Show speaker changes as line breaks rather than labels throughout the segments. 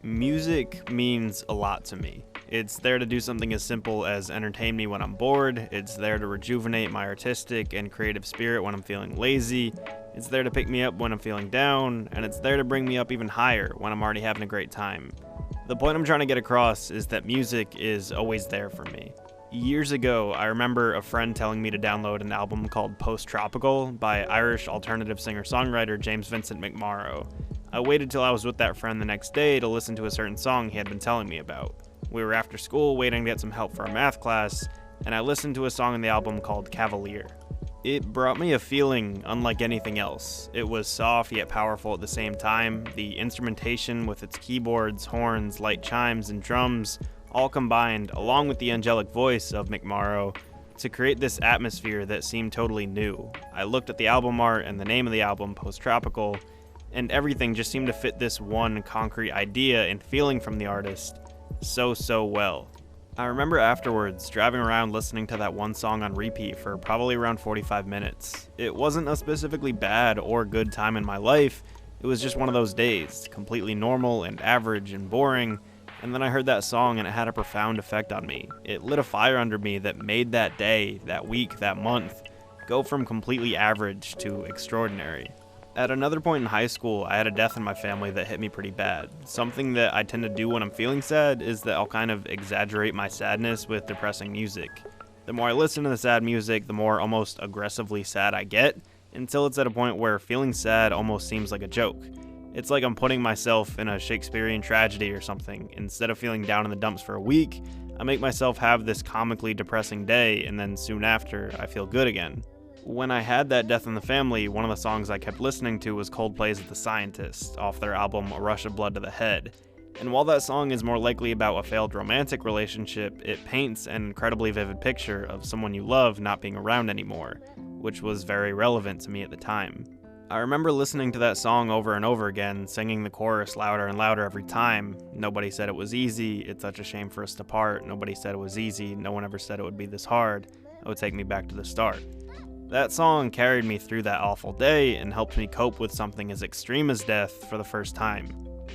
Music means a lot to me. It's there to do something as simple as entertain me when I'm bored, it's there to rejuvenate my artistic and creative spirit when I'm feeling lazy, it's there to pick me up when I'm feeling down, and it's there to bring me up even higher when I'm already having a great time. The point I'm trying to get across is that music is always there for me. Years ago, I remember a friend telling me to download an album called Post-Tropical by Irish alternative singer-songwriter James Vincent McMorrow. I waited till I was with that friend the next day to listen to a certain song he had been telling me about. We were after school waiting to get some help for a math class, and I listened to a song in the album called Cavalier. It brought me a feeling unlike anything else. It was soft yet powerful at the same time. The instrumentation with its keyboards, horns, light chimes, and drums all combined, along with the angelic voice of McMorrow, to create this atmosphere that seemed totally new. I looked at the album art and the name of the album, Post-Tropical, and everything just seemed to fit this one concrete idea and feeling from the artist so well. I remember afterwards driving around listening to that one song on repeat for probably around 45 minutes. It wasn't a specifically bad or good time in my life, it was just one of those days, completely normal and average and boring, and then I heard that song and it had a profound effect on me. It lit a fire under me that made that day, that week, that month, go from completely average to extraordinary. At another point in high school, I had a death in my family that hit me pretty bad. Something that I tend to do when I'm feeling sad is that I'll kind of exaggerate my sadness with depressing music. The more I listen to the sad music, the more almost aggressively sad I get, until it's at a point where feeling sad almost seems like a joke. It's like I'm putting myself in a Shakespearean tragedy or something. Instead of feeling down in the dumps for a week, I make myself have this comically depressing day, and then soon after, I feel good again. When I had that death in the family, one of the songs I kept listening to was Coldplay's The Scientist, off their album A Rush of Blood to the Head. And while that song is more likely about a failed romantic relationship, it paints an incredibly vivid picture of someone you love not being around anymore, which was very relevant to me at the time. I remember listening to that song over and over again, singing the chorus louder and louder every time. Nobody said it was easy, it's such a shame for us to part. Nobody said it was easy, no one ever said it would be this hard. It would take me back to the start. That song carried me through that awful day and helped me cope with something as extreme as death for the first time.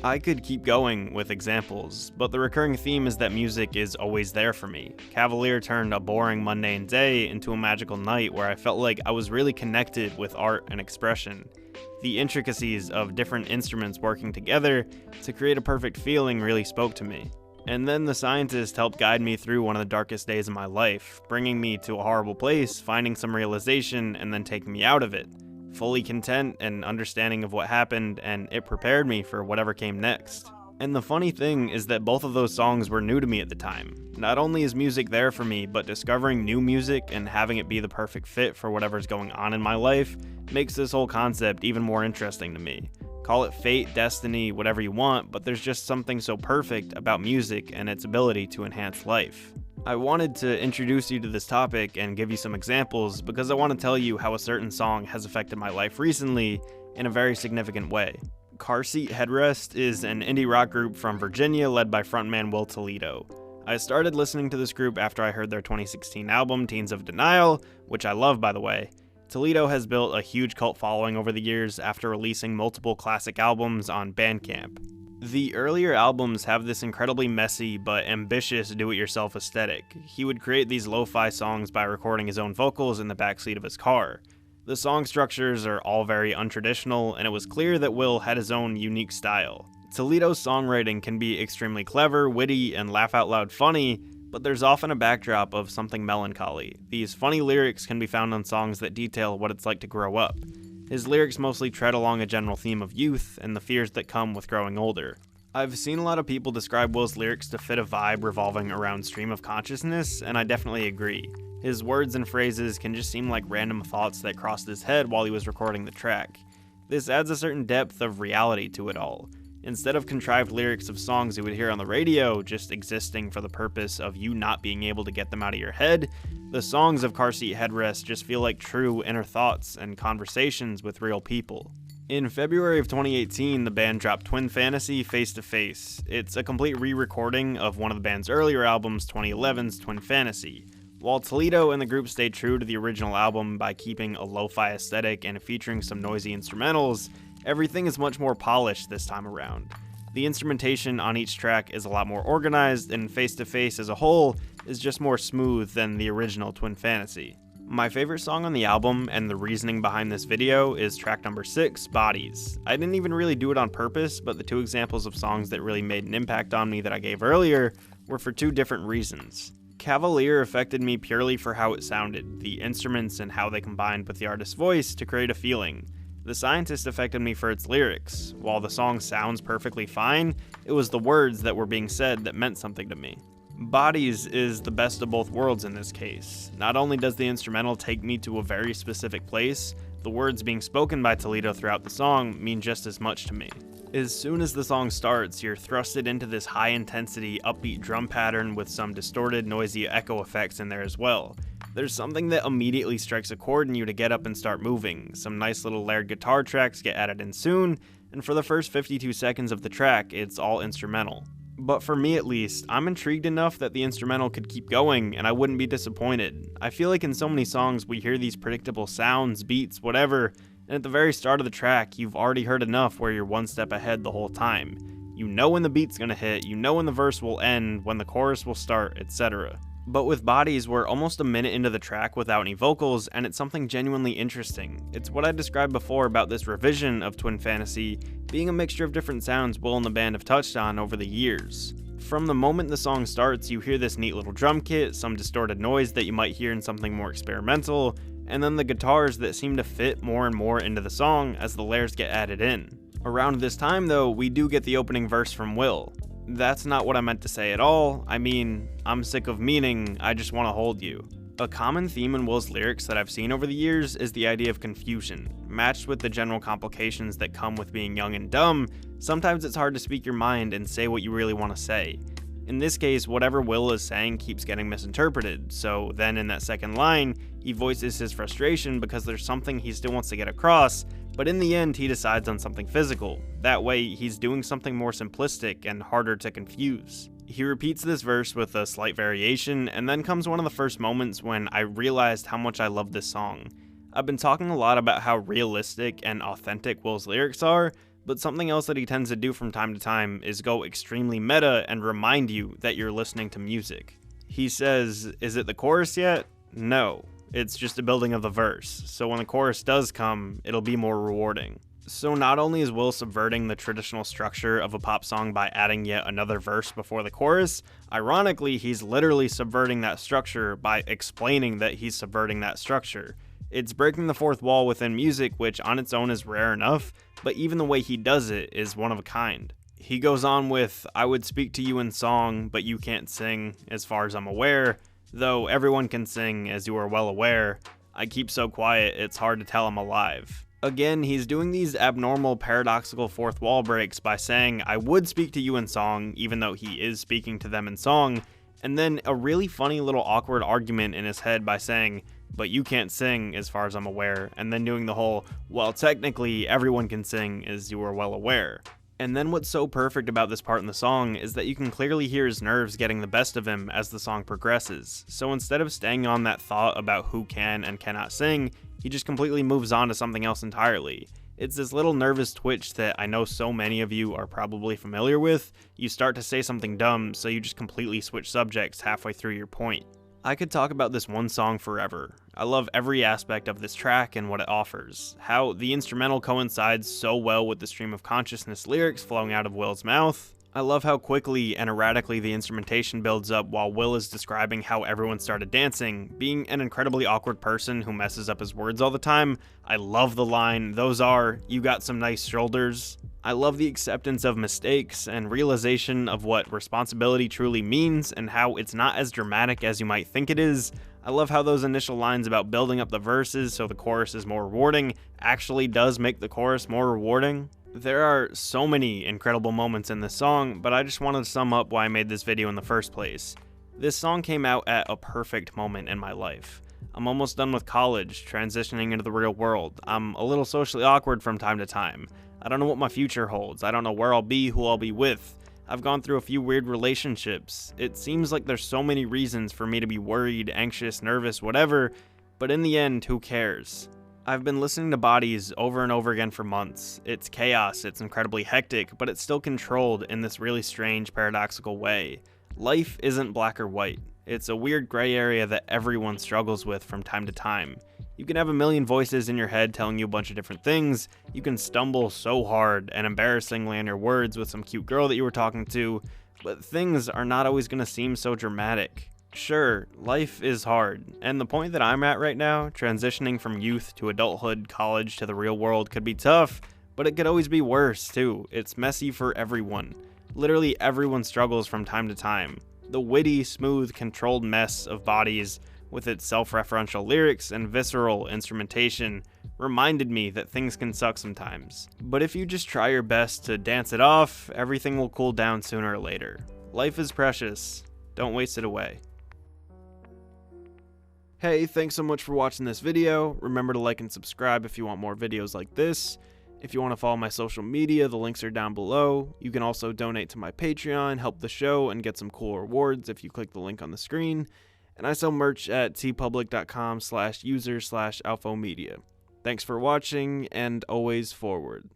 I could keep going with examples, but the recurring theme is that music is always there for me. Cavalier turned a boring, mundane day into a magical night where I felt like I was really connected with art and expression. The intricacies of different instruments working together to create a perfect feeling really spoke to me. And then The Scientist helped guide me through one of the darkest days of my life, bringing me to a horrible place, finding some realization, and then taking me out of it. Fully content and understanding of what happened, and it prepared me for whatever came next. And the funny thing is that both of those songs were new to me at the time. Not only is music there for me, but discovering new music and having it be the perfect fit for whatever's going on in my life makes this whole concept even more interesting to me. Call it fate, destiny, whatever you want, but there's just something so perfect about music and its ability to enhance life. I wanted to introduce you to this topic and give you some examples because I want to tell you how a certain song has affected my life recently in a very significant way. Car Seat Headrest is an indie rock group from Virginia led by frontman Will Toledo. I started listening to this group after I heard their 2016 album, Teens of Denial, which I love by the way. Toledo has built a huge cult following over the years after releasing multiple classic albums on Bandcamp. The earlier albums have this incredibly messy but ambitious do-it-yourself aesthetic. He would create these lo-fi songs by recording his own vocals in the backseat of his car. The song structures are all very untraditional, and it was clear that Will had his own unique style. Toledo's songwriting can be extremely clever, witty, and laugh-out-loud funny, but there's often a backdrop of something melancholy. These funny lyrics can be found on songs that detail what it's like to grow up. His lyrics mostly tread along a general theme of youth and the fears that come with growing older. I've seen a lot of people describe Will's lyrics to fit a vibe revolving around stream of consciousness, and I definitely agree. His words and phrases can just seem like random thoughts that crossed his head while he was recording the track. This adds a certain depth of reality to it all. Instead of contrived lyrics of songs you would hear on the radio just existing for the purpose of you not being able to get them out of your head, the songs of Car Seat Headrest just feel like true inner thoughts and conversations with real people. In February of 2018, the band dropped Twin Fantasy Face to Face. It's a complete re-recording of one of the band's earlier albums, 2011's Twin Fantasy. While Toledo and the group stayed true to the original album by keeping a lo-fi aesthetic and featuring some noisy instrumentals, everything is much more polished this time around. The instrumentation on each track is a lot more organized, and Face to Face as a whole is just more smooth than the original Twin Fantasy. My favorite song on the album, and the reasoning behind this video, is track number 6, Bodies. I didn't even really do it on purpose, but the two examples of songs that really made an impact on me that I gave earlier were for two different reasons. Cavalier affected me purely for how it sounded, the instruments and how they combined with the artist's voice to create a feeling. The Scientist affected me for its lyrics. While the song sounds perfectly fine, it was the words that were being said that meant something to me. Bodies is the best of both worlds in this case. Not only does the instrumental take me to a very specific place, the words being spoken by Toledo throughout the song mean just as much to me. As soon as the song starts, you're thrusted into this high-intensity, upbeat drum pattern with some distorted, noisy echo effects in there as well. There's something that immediately strikes a chord in you to get up and start moving. Some nice little layered guitar tracks get added in soon, and for the first 52 seconds of the track, it's all instrumental. But for me at least, I'm intrigued enough that the instrumental could keep going and I wouldn't be disappointed. I feel like in so many songs we hear these predictable sounds, beats, whatever, and at the very start of the track you've already heard enough where you're one step ahead the whole time. You know when the beat's gonna hit, you know when the verse will end, when the chorus will start, etc. But with Bodies, we're almost a minute into the track without any vocals, and it's something genuinely interesting. It's what I described before about this revision of Twin Fantasy being a mixture of different sounds Will and the band have touched on over the years. From the moment the song starts, you hear this neat little drum kit, some distorted noise that you might hear in something more experimental, and then the guitars that seem to fit more and more into the song as the layers get added in. Around this time though, we do get the opening verse from Will. That's not what I meant to say at all. I mean, I'm sick of meaning, I just want to hold you. A common theme in Will's lyrics that I've seen over the years is the idea of confusion. Matched with the general complications that come with being young and dumb, sometimes it's hard to speak your mind and say what you really want to say. In this case, whatever Will is saying keeps getting misinterpreted, so then in that second line, he voices his frustration because there's something he still wants to get across, but in the end he decides on something physical. That way, he's doing something more simplistic and harder to confuse. He repeats this verse with a slight variation, and then comes one of the first moments when I realized how much I love this song. I've been talking a lot about how realistic and authentic Will's lyrics are, but something else that he tends to do from time to time is go extremely meta and remind you that you're listening to music. He says, "Is it the chorus yet?" No, it's just a building of the verse, so when the chorus does come, it'll be more rewarding. So not only is Will subverting the traditional structure of a pop song by adding yet another verse before the chorus, ironically he's literally subverting that structure by explaining that he's subverting that structure. It's breaking the fourth wall within music, which on its own is rare enough, but even the way he does it is one of a kind. He goes on with, "I would speak to you in song, but you can't sing, as far as I'm aware, though everyone can sing, as you are well aware. I keep so quiet, it's hard to tell I'm alive." Again, he's doing these abnormal, paradoxical fourth wall breaks by saying, "I would speak to you in song," even though he is speaking to them in song, and then a really funny little awkward argument in his head by saying, "But you can't sing, as far as I'm aware," and then doing the whole, "Well, technically, everyone can sing, as you are well aware." And then what's so perfect about this part in the song is that you can clearly hear his nerves getting the best of him as the song progresses. So instead of staying on that thought about who can and cannot sing, he just completely moves on to something else entirely. It's this little nervous twitch that I know so many of you are probably familiar with. You start to say something dumb, so you just completely switch subjects halfway through your point. I could talk about this one song forever. I love every aspect of this track and what it offers. How the instrumental coincides so well with the stream of consciousness lyrics flowing out of Will's mouth. I love how quickly and erratically the instrumentation builds up while Will is describing how everyone started dancing. Being an incredibly awkward person who messes up his words all the time, I love the line, "Those are, you got some nice shoulders." I love the acceptance of mistakes and realization of what responsibility truly means and how it's not as dramatic as you might think it is. I love how those initial lines about building up the verses so the chorus is more rewarding actually does make the chorus more rewarding. There are so many incredible moments in this song, but I just wanted to sum up why I made this video in the first place. This song came out at a perfect moment in my life. I'm almost done with college, transitioning into the real world. I'm a little socially awkward from time to time. I don't know what my future holds. I don't know where I'll be, who I'll be with. I've gone through a few weird relationships. It seems like there's so many reasons for me to be worried, anxious, nervous, whatever, but in the end, who cares? I've been listening to Bodies over and over again for months. It's chaos, it's incredibly hectic, but it's still controlled in this really strange, paradoxical way. Life isn't black or white. It's a weird gray area that everyone struggles with from time to time. You can have a million voices in your head telling you a bunch of different things. You can stumble so hard and embarrassingly on your words with some cute girl that you were talking to, but things are not always going to seem so dramatic. Sure, life is hard, and the point that I'm at right now, transitioning from youth to adulthood, college to the real world, could be tough, but it could always be worse too. It's messy for everyone. Literally everyone struggles from time to time. The witty, smooth, controlled mess of Bodies, with its self-referential lyrics and visceral instrumentation, reminded me that things can suck sometimes. But if you just try your best to dance it off, everything will cool down sooner or later. Life is precious. Don't waste it away. Hey, thanks so much for watching this video. Remember to like and subscribe if you want more videos like this. If you want to follow my social media, the links are down below. You can also donate to my Patreon, help the show, and get some cool rewards if you click the link on the screen. And I sell merch at tpublic.com/user/alfomedia. Thanks for watching, and always forward.